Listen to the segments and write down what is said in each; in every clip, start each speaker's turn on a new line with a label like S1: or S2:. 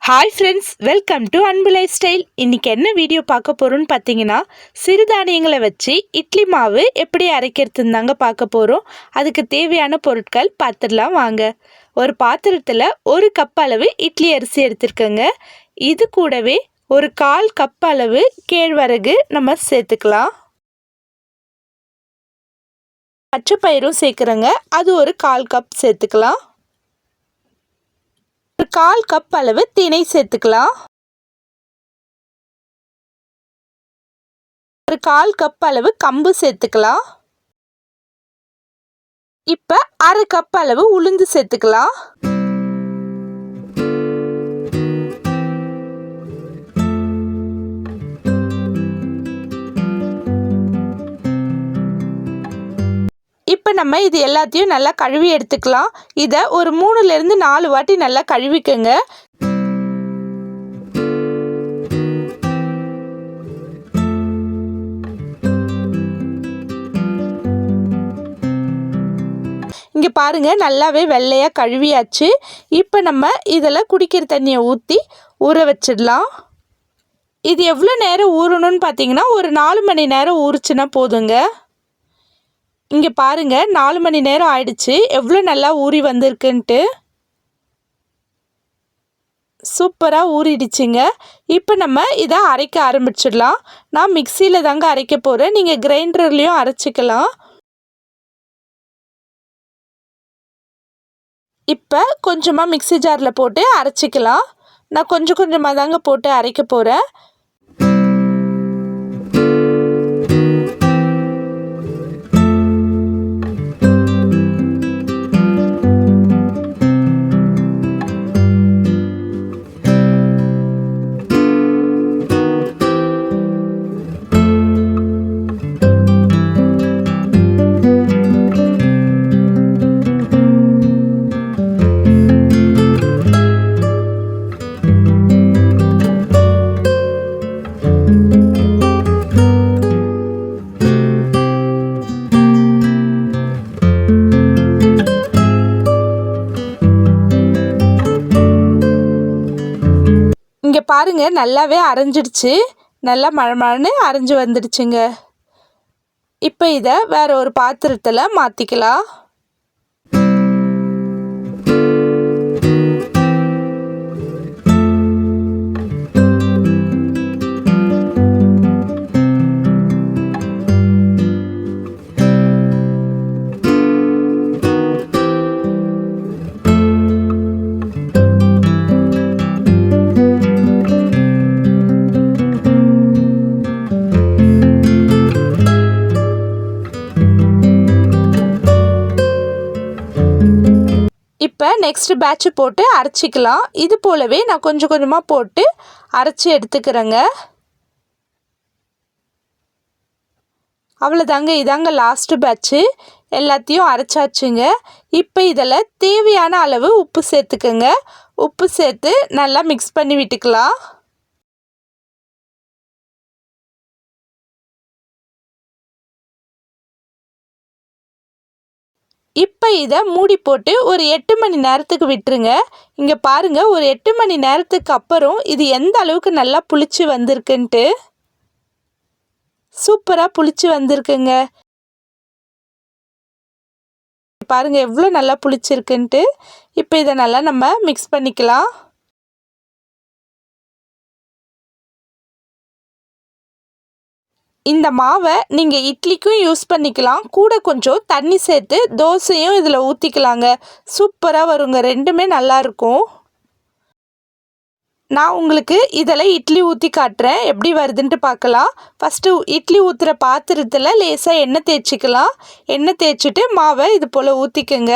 S1: Hi friends, welcome to அன்பு life style. இன்றைக்கி என்ன வீடியோ பார்க்க போகிறோன்னு பார்த்தீங்கன்னா, சிறுதானியங்களை வச்சு இட்லி மாவு எப்படி அரைக்கிறதுன்னு தாங்க பார்க்க போகிறோம். அதுக்கு தேவையான பொருட்கள் பார்த்துடலாம் வாங்க. ஒரு பாத்திரத்தில் 1 கப் அளவு இட்லி அரிசி எடுத்துருக்கேங்க. இது கூடவே ஒரு 1/4 கப் அளவு கேழ்வரகு நம்ம சேர்த்துக்கலாம். பச்சை பயிரும் சேர்க்குறேங்க, அது ஒரு 1/4 கப் சேர்த்துக்கலாம். ஒரு 1/4 கப் அளவு திணை சேர்த்துக்கலாம். ஒரு 1/4 கப் அளவு கம்பு சேர்த்துக்கலாம். இப்போ 1/2 கப் அளவு உளுந்து சேர்த்துக்கலாம். இப்போ நம்ம இது எல்லாத்தையும் நல்லா கழுவி எடுத்துக்கலாம். இதை ஒரு 3லேருந்து 4 வாட்டி நல்லா கழுவிக்கங்க. இங்கே பாருங்கள், நல்லாவே வெள்ளையாக கழுவியாச்சு. இப்போ நம்ம இதில் குடிக்கிற தண்ணியை ஊற்றி ஊற வச்சிடலாம். இது எவ்வளோ நேரம் ஊறணும்னு பார்த்தீங்கன்னா, ஒரு 4 மணி நேரம் ஊறிச்சுன்னா போதுங்க. இங்கே பாருங்கள், 4 மணி நேரம் ஆயிடுச்சு. எவ்வளோ நல்லா ஊறி வந்திருக்குன்ட்டு. சூப்பராக ஊறிடுச்சுங்க. இப்போ நம்ம இதை அரைக்க ஆரம்பிச்சிடலாம். நான் மிக்சியில் தாங்க அரைக்க போகிறேன். நீங்கள் கிரைண்டர்லேயும் அரைச்சிக்கலாம். இப்போ கொஞ்சமாக மிக்சி ஜாரில் போட்டு அரைச்சிக்கலாம். நான் கொஞ்சம் கொஞ்சமாக தாங்க போட்டு அரைக்க போகிறேன். இங்கே பாருங்கள், நல்லாவே அரைஞ்சிடுச்சு. நல்லா மழமழன்னு அரைஞ்சி வந்துடுச்சுங்க. இப்போ இதை வேறு ஒரு பாத்திரத்தில் மாற்றிக்கலாம். இப்போ நெக்ஸ்ட் பேட்ச் போட்டு அரைச்சிக்கலாம். இது போலவே நான் கொஞ்சம் கொஞ்சமாக போட்டு அரைச்சி எடுத்துக்கிறேங்க. அவ்வளோதாங்க, இதாங்க லாஸ்ட்டு பேட்ச்சு. எல்லாத்தையும் அரைச்சாச்சுங்க. இப்போ இதில் தேவையான அளவு உப்பு சேர்த்துக்கோங்க. உப்பு சேர்த்து நல்லா மிக்ஸ் பண்ணி விட்டுக்கலாம். இப்போ இதை மூடி போட்டு ஒரு 8 மணி நேரத்துக்கு விட்டுருங்க. இங்கே பாருங்கள், ஒரு 8 மணி நேரத்துக்கு அப்புறம் இது எந்த அளவுக்கு நல்லா புளிச்சு வந்திருக்குன்ட்டு. சூப்பராக புளிச்சு வந்திருக்குங்க. பாருங்கள் எவ்வளோ நல்லா புளிச்சிருக்குன்ட்டு. இப்போ இதை நல்லா நம்ம மிக்ஸ் பண்ணிக்கலாம். இந்த மாவை நீங்கள் இட்லிக்கும் யூஸ் பண்ணிக்கலாம். கூட கொஞ்சம் தண்ணி சேர்த்து தோசையும் இதில் ஊற்றிக்கலாங்க. சூப்பராக வருங்க. ரெண்டுமே நல்லாயிருக்கும். நான் உங்களுக்கு இதில் இட்லி ஊற்றி காட்டுறேன், எப்படி வருதுன்ட்டு பார்க்கலாம். ஃபஸ்ட்டு இட்லி ஊற்றுற பாத்திரத்தில் லேசாக எண்ணெய் தேய்ச்சிக்கலாம். எண்ணெய் தேய்ச்சிட்டு மாவை இது போல் ஊற்றிக்கங்க.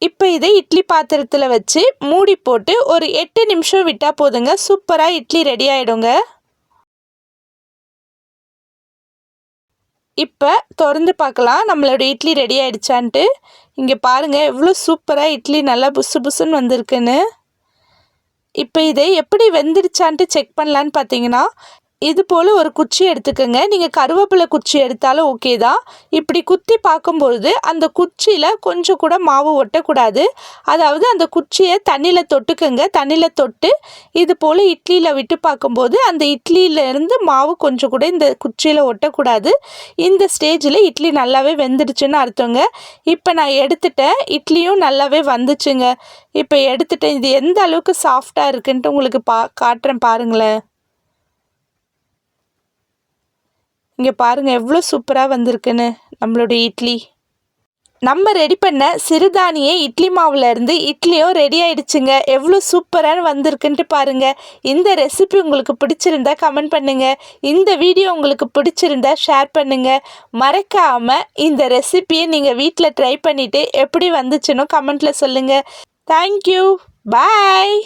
S1: இப்போ இதை இட்லி பாத்திரத்தில் வச்சு மூடி போட்டு ஒரு 8 நிமிஷம் விட்டால் போதுங்க. சூப்பராக இட்லி ரெடி ஆகிடுங்க. இப்போ திறந்து பார்க்கலாம் நம்மளோட இட்லி ரெடி ஆகிடுச்சான்ட்டு. இங்கே பாருங்கள் எவ்வளோ சூப்பராக இட்லி நல்லா புசு புசுன்னு வந்திருக்குன்னு. இப்போ இதை எப்படி வெந்துடுச்சான்ட்டு செக் பண்ணலான்னு பார்த்தீங்கன்னா, இது போல் ஒரு குச்சி எடுத்துக்கோங்க. நீங்கள் கருவேப்பிலை குச்சி எடுத்தாலும் ஓகே தான். இப்படி குத்தி பார்க்கும்பொழுது அந்த குச்சியில் கொஞ்சம் கூட மாவு ஒட்டக்கூடாது. அதாவது அந்த குச்சியை தண்ணியில் தொட்டுக்கோங்க. தண்ணியில் தொட்டு இது போல் இட்லியில் விட்டு பார்க்கும்போது அந்த இட்லியிலேருந்து மாவு கொஞ்சம் கூட இந்த குச்சியில் ஒட்டக்கூடாது. இந்த ஸ்டேஜில் இட்லி நல்லாவே வெந்துடுச்சுன்னு அர்த்தங்க. இப்போ நான் எடுத்துட்டேன். இட்லியும் நல்லாவே வந்துச்சுங்க. இப்போ எடுத்துட்டேன். இது எந்த அளவுக்கு சாஃப்டாக இருக்குன்ட்டு உங்களுக்கு காட்டுறேன் பாருங்களேன். இங்கே பாருங்கள் எவ்வளோ சூப்பராக வந்திருக்குன்னு நம்மளுடைய இட்லி. நம்ம ரெடி பண்ண சிறுதானிய இட்லி மாவுலேருந்து இட்லியும் ரெடி ஆகிடுச்சுங்க. எவ்வளோ சூப்பராக வந்திருக்குன்ட்டு பாருங்கள். இந்த ரெசிபி உங்களுக்கு பிடிச்சிருந்தா கமெண்ட் பண்ணுங்கள். இந்த வீடியோ உங்களுக்கு பிடிச்சிருந்தா ஷேர் பண்ணுங்கள். மறக்காமல் இந்த ரெசிபியை நீங்கள் வீட்டில் ட்ரை பண்ணிவிட்டு எப்படி வந்துச்சுன்னு கமெண்ட்டில் சொல்லுங்கள். தேங்க்யூ. பாய்.